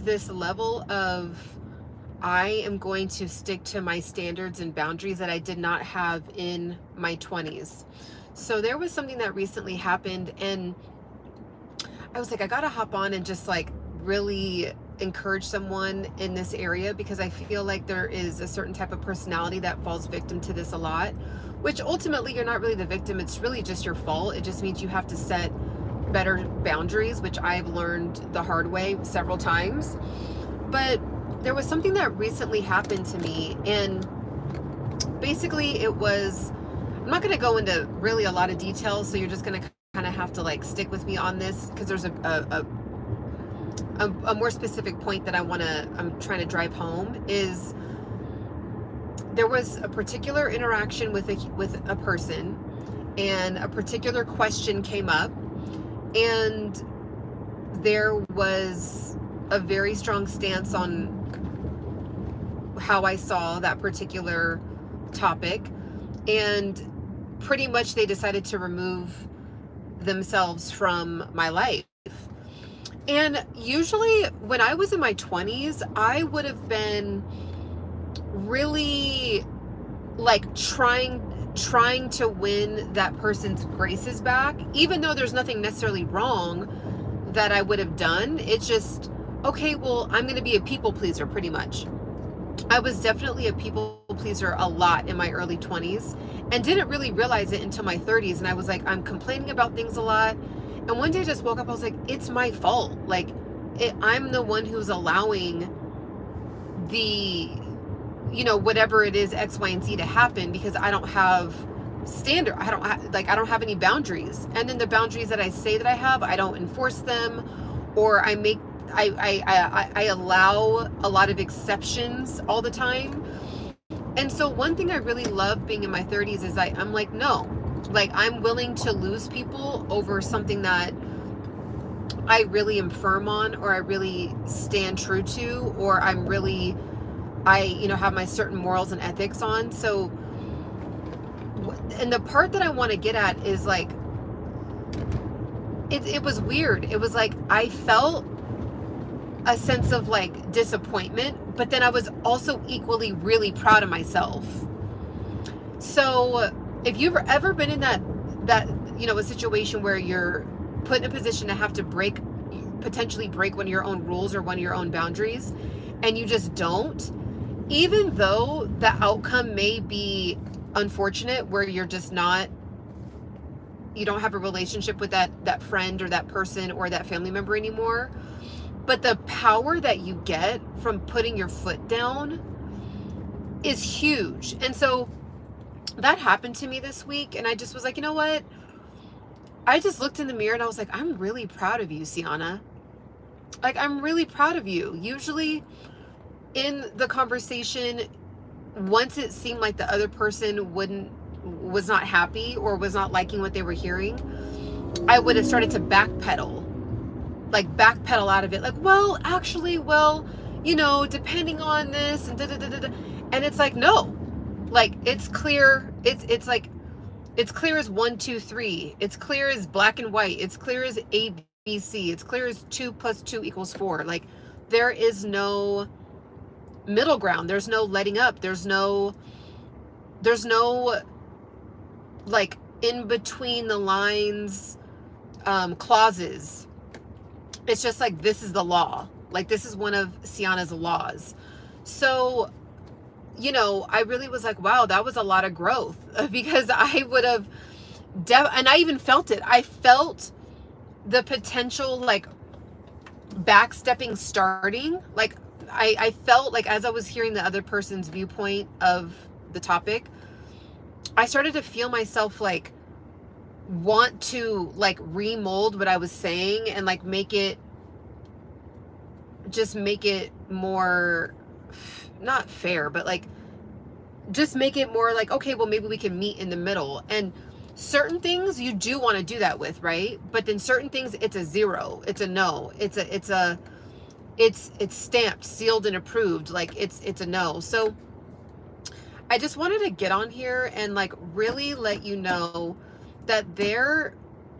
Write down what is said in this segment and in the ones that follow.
this level of, I am going to stick to my standards and boundaries that I did not have in my 20s. So there was something that recently happened, and I was like, I gotta hop on and just like really encourage someone in this area, because I feel like there is a certain type of personality that falls victim to this a lot, which ultimately you're not really the victim. It's really just your fault. It just means you have to set better boundaries, which I've learned the hard way several times. But there was something that recently happened to me, and basically it was, I'm not going to go into really a lot of details, so you're just going to kind of have to like stick with me on this, because there's a more specific point that I'm trying to drive home. Is there was a particular interaction with a person, and a particular question came up, and there was a very strong stance on how I saw that particular topic, and pretty much they decided to remove themselves from my life. And usually when I was in my 20s, I would have been really like trying to win that person's graces back, even though there's nothing necessarily wrong that I would have done. It's just, okay, well, I'm going to be a people pleaser pretty much. I was definitely a people pleaser a lot in my early 20s, and didn't really realize it until my 30s. And I was like, I'm complaining about things a lot. And one day I just woke up, I was like, it's my fault. Like, I'm the one who's allowing the, whatever it is, X, Y, and Z to happen, because I don't have standard. I don't have any boundaries. And then the boundaries that I say that I have, I don't enforce them, or I allow a lot of exceptions all the time. And so one thing I really love being in my 30s is I'm like, no, like I'm willing to lose people over something that I really am firm on, or I really stand true to, or I have my certain morals and ethics on. So, and the part that I want to get at is like, it was weird. It was like, I felt a sense of like disappointment, but then I was also equally really proud of myself. So if you've ever been in that a situation where you're put in a position to have to potentially break one of your own rules or one of your own boundaries, and you just don't, even though the outcome may be unfortunate, where you're just not, you don't have a relationship with that friend or that person or that family member anymore, but the power that you get from putting your foot down is huge. And so that happened to me this week, and I just was like, you know what? I just looked in the mirror and I was like, I'm really proud of you, Ciana. Like, I'm really proud of you. Usually in the conversation, once it seemed like the other person was not happy or was not liking what they were hearing, I would have started to backpedal out of it. Like, well, actually, depending on this and da-da-da-da-da. And it's like, no, like, it's clear. It's like, it's clear as 1, 2, 3. It's clear as black and white. It's clear as ABC. It's clear as 2 + 2 = 4. Like, there is no middle ground. There's no letting up. There's no like in between the lines clauses. It's just like, this is the law. Like, this is one of Ciana's laws. So, I really was like, wow, that was a lot of growth, because I would have, and I even felt it. I felt the potential, like, backstepping starting. Like, I felt like, as I was hearing the other person's viewpoint of the topic, I started to feel myself like want to like remold what I was saying and like make it more, not fair, but like just make it more like, okay, well, maybe we can meet in the middle. And certain things you do want to do that with, right? But then certain things, it's a 0, it's a no, it's stamped, sealed, and approved. Like, it's a no. So I just wanted to get on here and like really let you know that there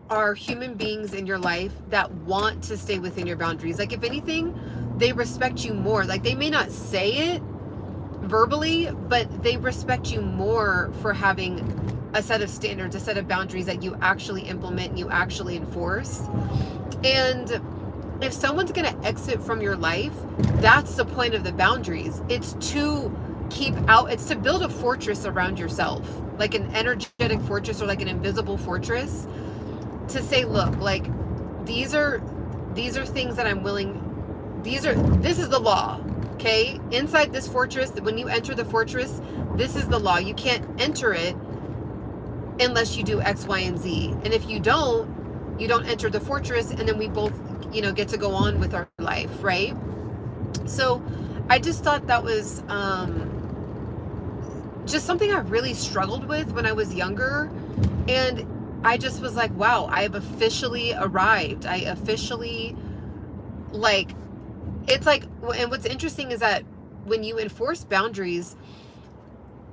are human beings in your life that want to stay within your boundaries. Like, if anything, they respect you more. Like, they may not say it verbally, but they respect you more for having a set of standards, a set of boundaries that you actually implement and you actually enforce. And if someone's going to exit from your life, that's the point of the boundaries. It's to it's to build a fortress around yourself, like an energetic fortress or like an invisible fortress, to say, look, like, these are things that I'm willing, this is the law. Okay, inside this fortress, when you enter the fortress, this is the law. You can't enter it unless you do X, Y, and Z. And if you don't enter the fortress, and then we both, get to go on with our life, right? So I just thought that was just something I really struggled with when I was younger. And I just was like, wow, I have officially arrived. I officially, like, it's like, and what's interesting is that when you enforce boundaries,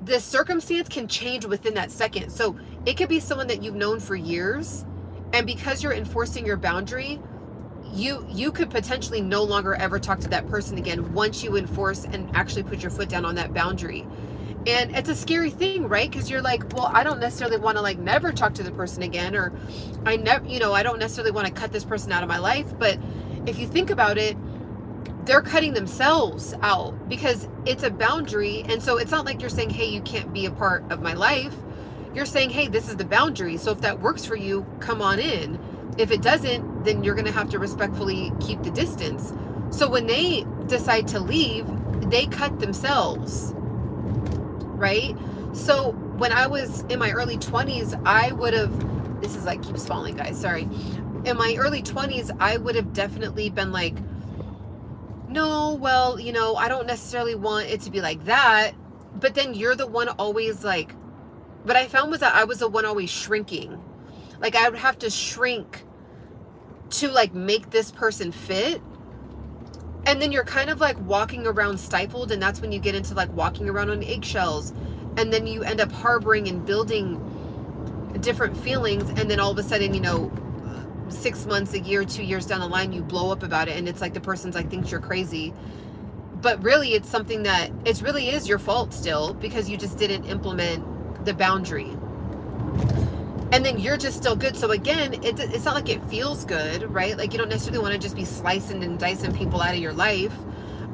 the circumstance can change within that second. So it could be someone that you've known for years, and because you're enforcing your boundary, you could potentially no longer ever talk to that person again once you enforce and actually put your foot down on that boundary. And it's a scary thing, right? Because you're like, well, I don't necessarily want to, like, never talk to the person again, or I don't necessarily want to cut this person out of my life. But if you think about it, they're cutting themselves out because it's a boundary. And so it's not like you're saying, hey, you can't be a part of my life. You're saying, hey, this is the boundary. So if that works for you, come on in. If it doesn't, then you're going to have to respectfully keep the distance. So when they decide to leave, they cut themselves, right? So when I was in my early 20s, I would have, this is like, keeps falling, guys, sorry. In my early 20s, I would have definitely been like, no, well, I don't necessarily want it to be like that. But then you're the one always, like, what I found was that I was the one always shrinking. Like, I would have to shrink to, like, make this person fit. And then you're kind of like walking around stifled. And that's when you get into, like, walking around on eggshells. And then you end up harboring and building different feelings. And then all of a sudden, 6 months, a year, 2 years down the line, you blow up about it, and it's like the person's like thinks you're crazy. But really, it's something that it really is your fault still, because you just didn't implement the boundary. And then you're just still good. So again, it's not like it feels good, right? Like, you don't necessarily want to just be slicing and dicing people out of your life.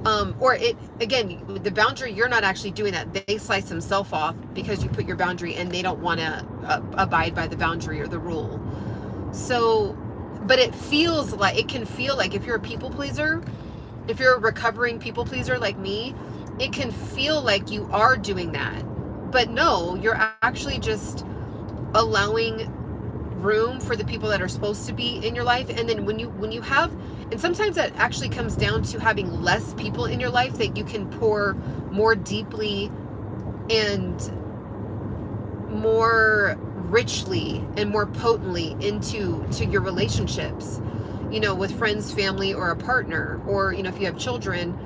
The boundary, you're not actually doing that. They slice themselves off because you put your boundary, and they don't want to abide by the boundary or the rule. So, but it can feel like, if you're a people pleaser, if you're a recovering people pleaser like me, it can feel like you are doing that. But no, you're actually just allowing room for the people that are supposed to be in your life. And then when you have, and sometimes that actually comes down to having less people in your life that you can pour more deeply and more richly and more potently into your relationships, with friends, family, or a partner, or, if you have children.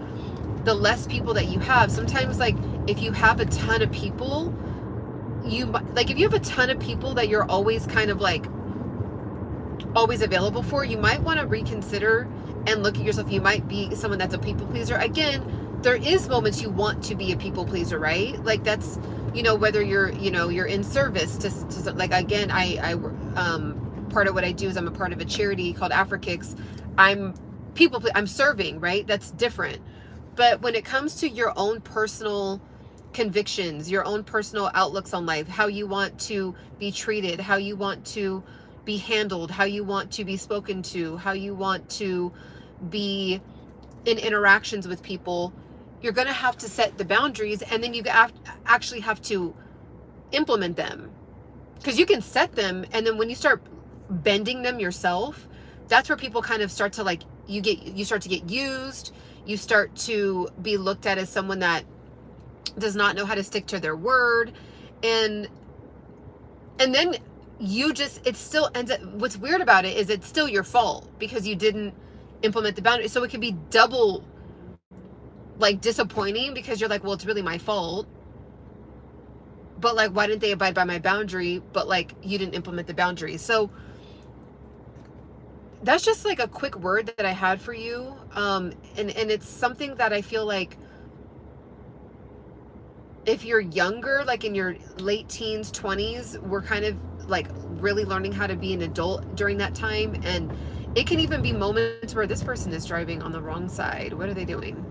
The less people that you have, sometimes, like, if you have a ton of people, if you have a ton of people that you're always kind of like always available for, you might want to reconsider and look at yourself. You might be someone that's a people pleaser. Again, there is moments you want to be a people pleaser, right? Like, that's, whether you're in service to like, again, I part of what I do is I'm a part of a charity called Afrikicks. I'm serving, right? That's different. But when it comes to your own personal convictions, your own personal outlooks on life, how you want to be treated, how you want to be handled, how you want to be spoken to, how you want to be in interactions with people, you're going to have to set the boundaries, and then you actually have to implement them. Because you can set them, and then when you start bending them yourself, that's where people kind of start to, like, you start to get used. You start to be looked at as someone that does not know how to stick to their word. And then it still ends up, what's weird about it is it's still your fault because you didn't implement the boundary. So it can be double, like, disappointing, because you're like, well, it's really my fault. But, like, why didn't they abide by my boundary? But, like, you didn't implement the boundary. So that's just like a quick word that I had for you. And it's something that I feel like if you're younger, like in your late teens, 20s, we're kind of like really learning how to be an adult during that time. And it can even be moments where this person is driving on the wrong side. What are they doing?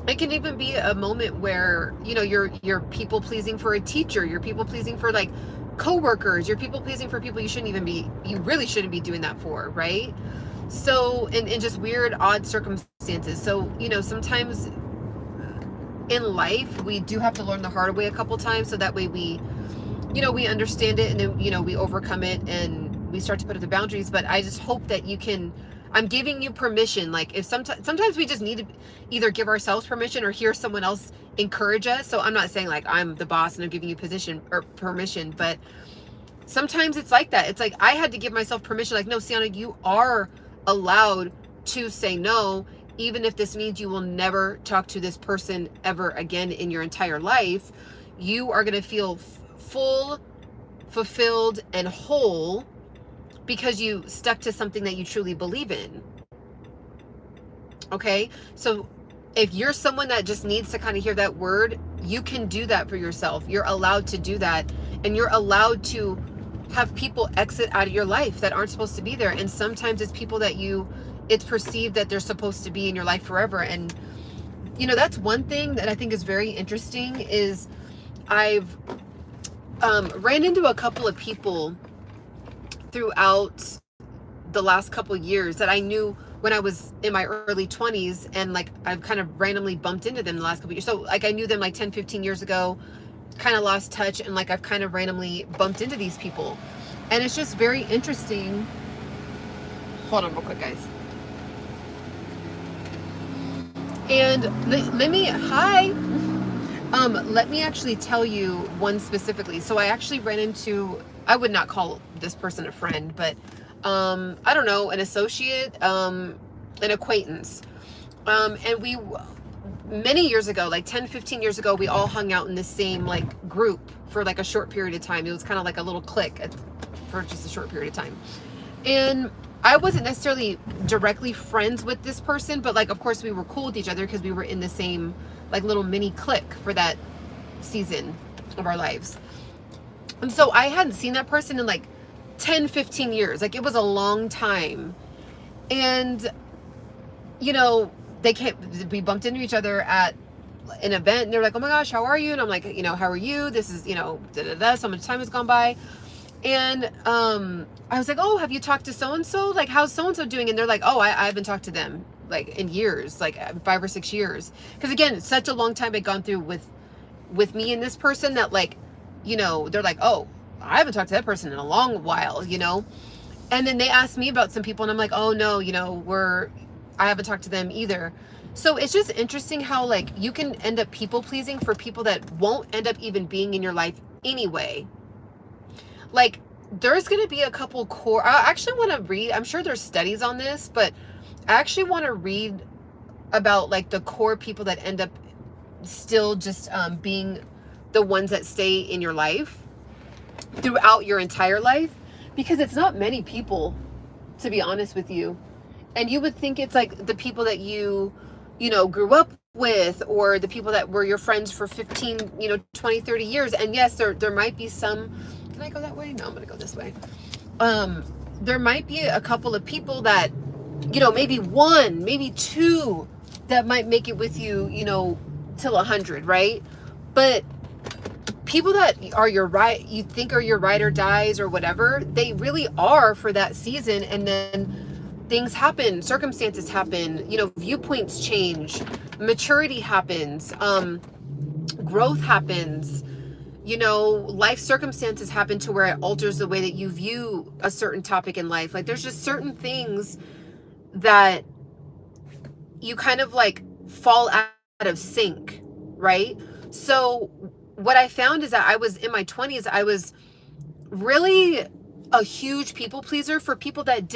It can even be a moment where, you know, you're people pleasing for a teacher, you're people pleasing for like coworkers, you're people pleasing for people you really shouldn't be doing that for, right? So in just weird, odd circumstances. So, you know, sometimes in life we do have to learn the hard way a couple times, so that way we, you know, we understand it, and then, you know, we overcome it and we start to put up the boundaries. But I just hope that you can, I'm giving you permission. Like, if sometimes we just need to either give ourselves permission or hear someone else encourage us. So I'm not saying like I'm the boss and I'm giving you position or permission, but sometimes it's like that. It's like I had to give myself permission. Like, no, Ciana, you are allowed to say no, even if this means you will never talk to this person ever again in your entire life. You are going to feel full, fulfilled, and whole because you stuck to something that you truly believe in. Okay? So if you're someone that just needs to kind of hear that word, you can do that for yourself. You're allowed to do that. And you're allowed to have people exit out of your life that aren't supposed to be there. And sometimes it's people that it's perceived that they're supposed to be in your life forever. And, you know, that's one thing that I think is very interesting is I've ran into a couple of people throughout the last couple of years that I knew when I was in my early 20s, and like I've kind of randomly bumped into them the last couple of years. So like I knew them like 10, 15 years ago, kind of lost touch, and like I've kind of randomly bumped into these people. And it's just very interesting. Hold on real quick, guys. And let me actually tell you one specifically. So I actually ran into, I would not call this person a friend, but I don't know, an associate, an acquaintance. And we, many years ago, like 10, 15 years ago, we all hung out in the same like group for like a short period of time. It was kind of like a little clique for just a short period of time. And I wasn't necessarily directly friends with this person, but like, of course we were cool with each other because we were in the same like little mini clique for that season of our lives. And so I hadn't seen that person in like 10, 15 years. Like it was a long time. And, you know, we bumped into each other at an event, and they're like, oh my gosh, how are you? And I'm like, you know, how are you? This is, you know, so much time has gone by. And I was like, oh, have you talked to so-and-so? Like, how's so-and-so doing? And they're like, oh, I haven't talked to them like in years, like 5 or 6 years. Because again, it's such a long time I'd gone through with me and this person that like, you know, they're like, oh, I haven't talked to that person in a long while, you know? And then they asked me about some people, and I'm like, oh no, you know, I haven't talked to them either. So it's just interesting how like you can end up people pleasing for people that won't end up even being in your life anyway. Like there's going to be a couple core, I actually want to read, I'm sure there's studies on this, but I actually want to read about like the core people that end up still just being the ones that stay in your life throughout your entire life, because it's not many people, to be honest with you. And you would think it's like the people that you know, grew up with, or the people that were your friends for 15, you know, 20, 30 years. And yes, there might be some, can I go that way? No, I'm going to go this way. There might be a couple of people that, you know, maybe one, maybe two that might make it with you, you know, till 100, right? But people that are you think are your ride or dies or whatever, they really are for that season. And then things happen, circumstances happen, you know, viewpoints change, maturity happens, growth happens, you know, life circumstances happen to where it alters the way that you view a certain topic in life. Like there's just certain things that you kind of like fall out of sync, right? So what I found is that I was in my 20s, I was really a huge people pleaser for people that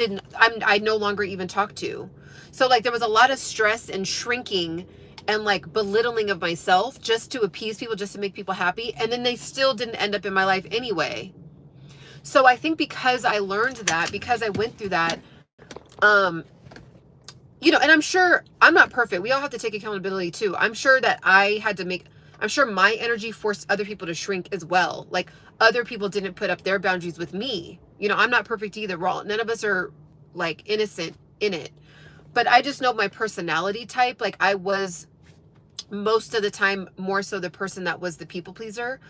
I no longer even talk to. So like there was a lot of stress and shrinking and like belittling of myself just to appease people, just to make people happy. And then they still didn't end up in my life anyway. So I think because I learned that, because I went through that, you know, and I'm sure I'm not perfect. We all have to take accountability too. I'm sure that I'm sure my energy forced other people to shrink as well. Like other people didn't put up their boundaries with me. You know, I'm not perfect either. None of us are like innocent in it. But I just know my personality type. Like I was most of the time more so the person that was the people pleaser.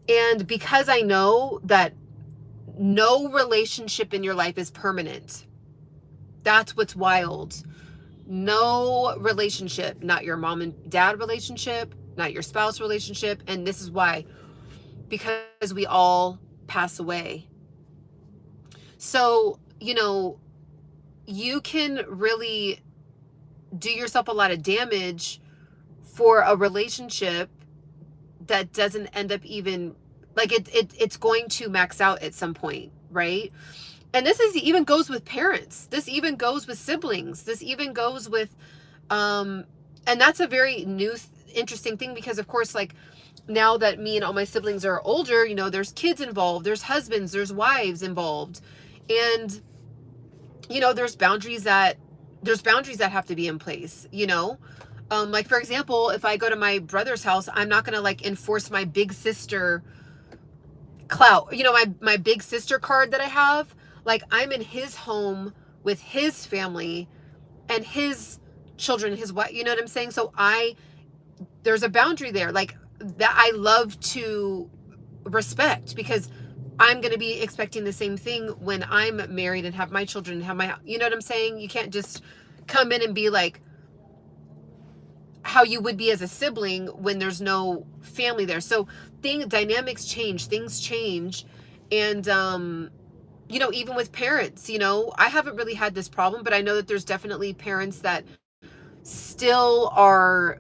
And because I know that no relationship in your life is permanent, that's what's wild. No relationship, not your mom and dad relationship, not your spouse relationship. And this is why, because we all pass away. So, you know, you can really do yourself a lot of damage for a relationship that doesn't end up even like it's going to max out at some point, right? And this is even goes with parents. This even goes with siblings. This even goes with and that's a very new interesting thing, because of course, like now that me and all my siblings are older, you know, there's kids involved, there's husbands, there's wives involved. And you know, there's boundaries that have to be in place, you know. Like for example, if I go to my brother's house, I'm not gonna like enforce my big sister clout, you know, my big sister card that I have. Like I'm in his home with his family and his children, his wife, you know what I'm saying? So there's a boundary there, like that I love to respect, because I'm going to be expecting the same thing when I'm married and have my children and have my, you know what I'm saying? You can't just come in and be like how you would be as a sibling when there's no family there. So dynamics change, things change. And, you know, even with parents, you know, I haven't really had this problem, but I know that there's definitely parents that still are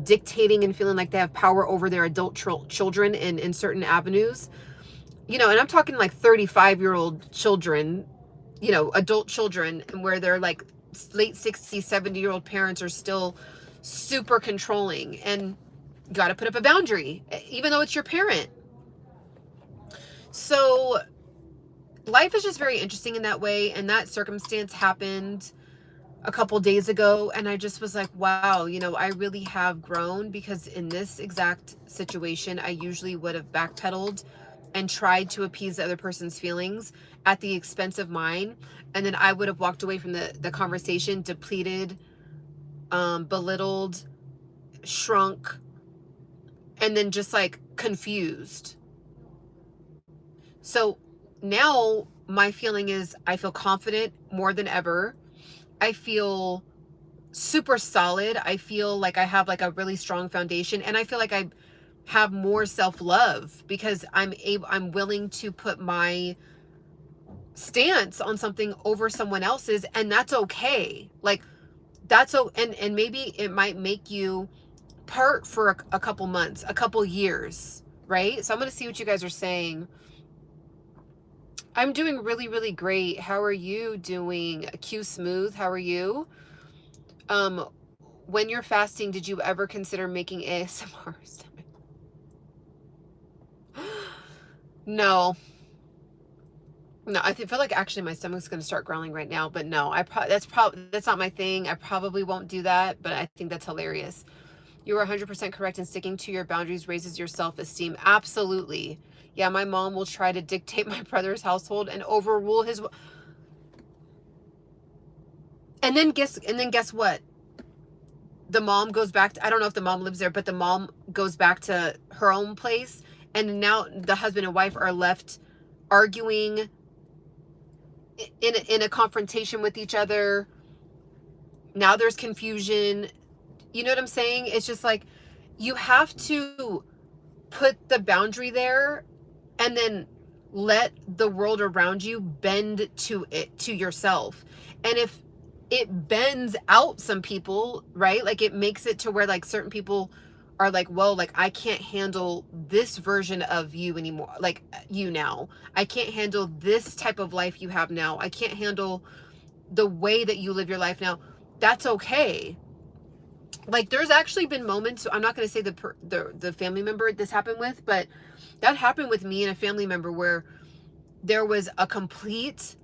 dictating and feeling like they have power over their adult children in certain avenues. You know, and I'm talking like 35-year-old children, you know, adult children, and where they're like late 60, 70-year-old parents are still super controlling, and you got to put up a boundary, even though it's your parent. So life is just very interesting in that way. And that circumstance happened a couple days ago, and I just was like, wow, you know, I really have grown, because in this exact situation, I usually would have backpedaled and tried to appease the other person's feelings at the expense of mine. And then I would have walked away from the conversation depleted, belittled, shrunk, and then just like confused. So now my feeling is I feel confident more than ever. I feel super solid. I feel like I have like a really strong foundation, and I feel like I have more self-love because I'm willing to put my stance on something over someone else's, and that's okay. Like that's and maybe it might make you part for a couple months, a couple years, right? So I'm going to see what you guys are saying. I'm doing really, really great. How are you doing? Q Smooth, how are you? When you're fasting, did you ever consider making ASMR? No. No, I feel like actually my stomach's going to start growling right now, but no, that's not my thing. I probably won't do that, but I think that's hilarious. You are 100% correct, in sticking to your boundaries raises your self-esteem. Absolutely. Yeah, my mom will try to dictate my brother's household and overrule his. And then guess what? The mom goes back to, I don't know if the mom lives there, but the mom goes back to her own place, and now the husband and wife are left arguing in a confrontation with each other. Now there's confusion. You know what I'm saying? It's just like you have to put the boundary there and then let the world around you bend to it, to yourself. And if it bends out some people, right? Like it makes it to where like certain people are like, well, like I can't handle this version of you anymore. Like you now, I can't handle this type of life you have now. I can't handle the way that you live your life now. That's okay. Like there's actually been moments, I'm not going to say the family member this happened with, but that happened with me and a family member where there was a complete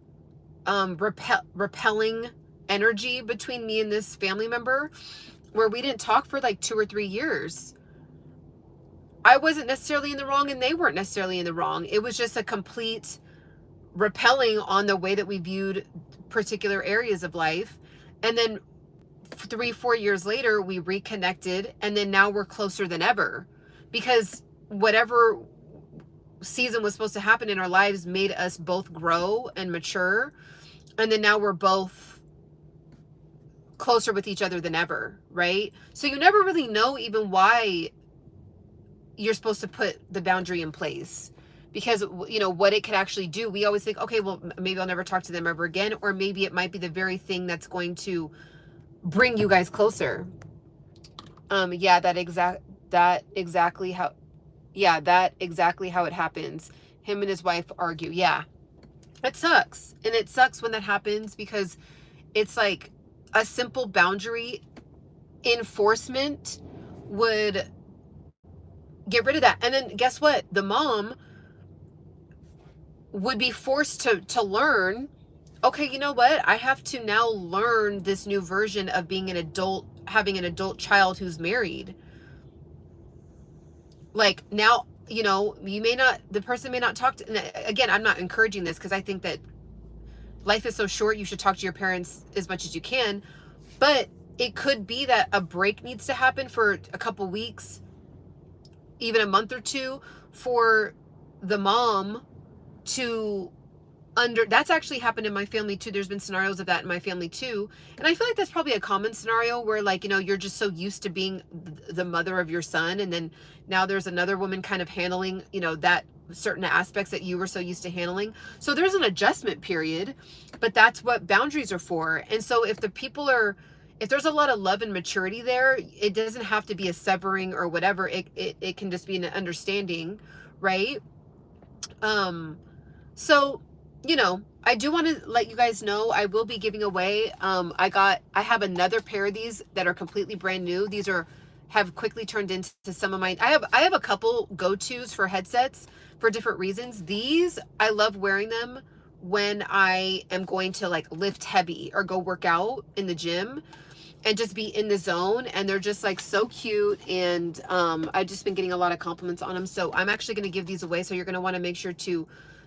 repelling energy between me and this family member where we didn't talk for like 2 or 3 years. I wasn't necessarily in the wrong and they weren't necessarily in the wrong. It was just a complete repelling on the way that we viewed particular areas of life. And then 3-4 years later, we reconnected, and then now we're closer than ever because whatever season was supposed to happen in our lives made us both grow and mature. And then now we're both closer with each other than ever, right? So you never really know even why you're supposed to put the boundary in place, because, you know, what it could actually do. We always think, okay, well, maybe I'll never talk to them ever again, or maybe it might be the very thing that's going to bring you guys closer. Yeah, that exactly how it happens. Him and his wife argue. Yeah, it sucks. And it sucks when that happens because it's like a simple boundary enforcement would get rid of that. And then guess what? The mom would be forced to learn, okay, you know what? I have to now learn this new version of being an adult, having an adult child who's married. Like now, you know, the person may not talk to, again, I'm not encouraging this because I think that life is so short. You should talk to your parents as much as you can, but it could be that a break needs to happen for a couple weeks, even a month or two, for the mom to that's actually happened in my family too. There's been scenarios of that in my family too. And I feel like that's probably a common scenario where, like, you know, you're just so used to being the mother of your son. And then now there's another woman kind of handling, you know, that certain aspects that you were so used to handling. So there's an adjustment period, but that's what boundaries are for. And so if there's a lot of love and maturity there, it doesn't have to be a severing or whatever. It can just be an understanding, right? So, you know, I do want to let you guys know I will be giving away. I have another pair of these that are completely brand new. These have quickly turned into some of my, I have a couple go-tos for headsets for different reasons. These, I love wearing them when I am going to like lift heavy or go work out in the gym and just be in the zone. And they're just like so cute. And I've just been getting a lot of compliments on them. So I'm actually going to give these away. So you're going to want to make sure to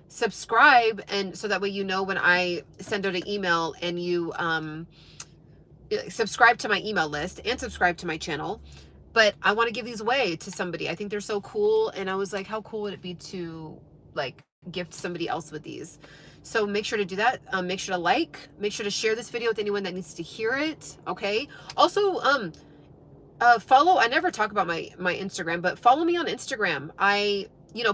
subscribe, and so that way you know when I send out an email, and you subscribe to my email list and subscribe to my channel. But I want to give these away to somebody. I think they're so cool, and I was like, how cool would it be to like gift somebody else with these? So make sure to do that. Make sure to make sure to share this video with anyone that needs to hear it. Okay. Also, follow. I never talk about my Instagram, but follow me on Instagram. I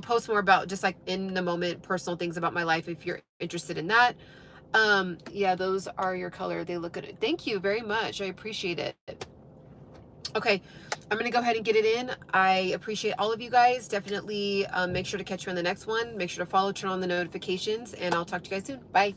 post more about just like in the moment personal things about my life if you're interested in that. Yeah, those are your color. They look good. Thank you very much. I appreciate it. Okay, I'm going to go ahead and get it in. I appreciate all of you guys. Definitely make sure to catch you on the next one. Make sure to follow, turn on the notifications, and I'll talk to you guys soon. Bye.